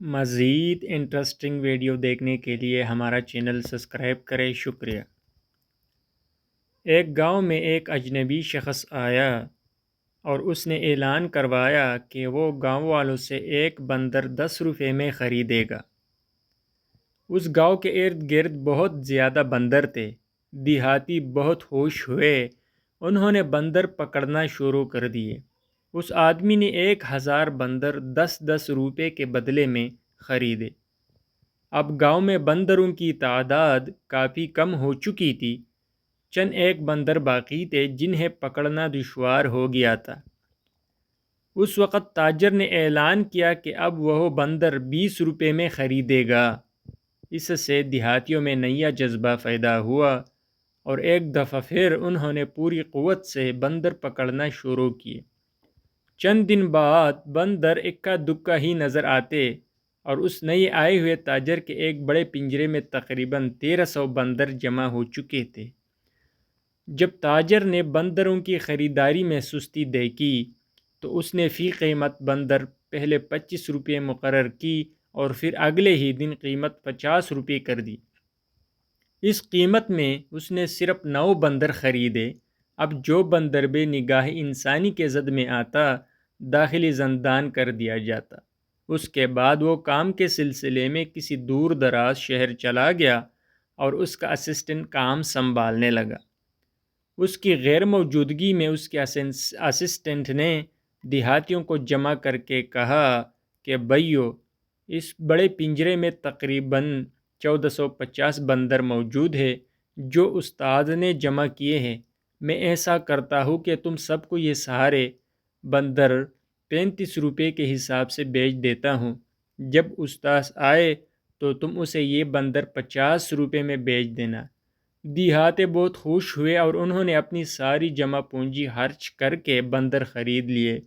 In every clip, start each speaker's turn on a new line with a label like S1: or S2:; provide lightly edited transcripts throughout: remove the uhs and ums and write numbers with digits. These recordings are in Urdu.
S1: مزید انٹرسٹنگ ویڈیو دیکھنے کے لیے ہمارا چینل سبسکرائب کریں، شکریہ۔ ایک گاؤں میں ایک اجنبی شخص آیا اور اس نے اعلان کروایا کہ وہ گاؤں والوں سے ایک بندر 10 روپے میں خریدے گا۔ اس گاؤں کے ارد گرد بہت زیادہ بندر تھے۔ دیہاتی بہت خوش ہوئے، انہوں نے بندر پکڑنا شروع کر دیے۔ اس آدمی نے 1000 بندر 10 روپے کے بدلے میں خریدے۔ اب گاؤں میں بندروں کی تعداد کافی کم ہو چکی تھی، چند ایک بندر باقی تھے جنہیں پکڑنا دشوار ہو گیا تھا۔ اس وقت تاجر نے اعلان کیا کہ اب وہ بندر 20 روپے میں خریدے گا۔ اس سے دیہاتیوں میں نیا جذبہ پیدا ہوا اور ایک دفعہ پھر انہوں نے پوری قوت سے بندر پکڑنا شروع کیے۔ چند دن بعد بندر اکا دکا ہی نظر آتے اور اس نئے آئے ہوئے تاجر کے ایک بڑے پنجرے میں تقریباً 1300 بندر جمع ہو چکے تھے۔ جب تاجر نے بندروں کی خریداری میں سستی دیکھی تو اس نے فی قیمت بندر پہلے 25 روپے مقرر کی اور پھر اگلے ہی دن قیمت 50 روپے کر دی۔ اس قیمت میں اس نے صرف 9 بندر خریدے۔ اب جو بندر بے نگاہ انسانی کے زد میں آتا داخلی زندان کر دیا جاتا۔ اس کے بعد وہ کام کے سلسلے میں کسی دور دراز شہر چلا گیا اور اس کا اسسٹنٹ کام سنبھالنے لگا۔ اس کی غیر موجودگی میں اس کے اسسٹنٹ نے دیہاتیوں کو جمع کر کے کہا کہ بھائیو، اس بڑے پنجرے میں تقریباً 1450 بندر موجود ہے جو استاد نے جمع کیے ہیں۔ میں ایسا کرتا ہوں کہ تم سب کو یہ سارے بندر 35 روپے کے حساب سے بیچ دیتا ہوں۔ جب استاد آئے تو تم اسے یہ بندر 50 روپے میں بیچ دینا۔ دیہاتی بہت خوش ہوئے اور انہوں نے اپنی ساری جمع پونجی خرچ کر کے بندر خرید لیے۔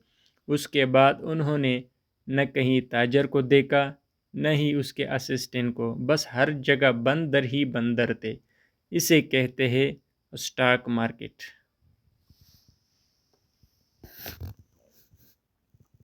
S1: اس کے بعد انہوں نے نہ کہیں تاجر کو دیکھا نہ ہی اس کے اسسٹنٹ کو، بس ہر جگہ بندر ہی بندر تھے۔ اسے کہتے ہیں اسٹاک مارکیٹ۔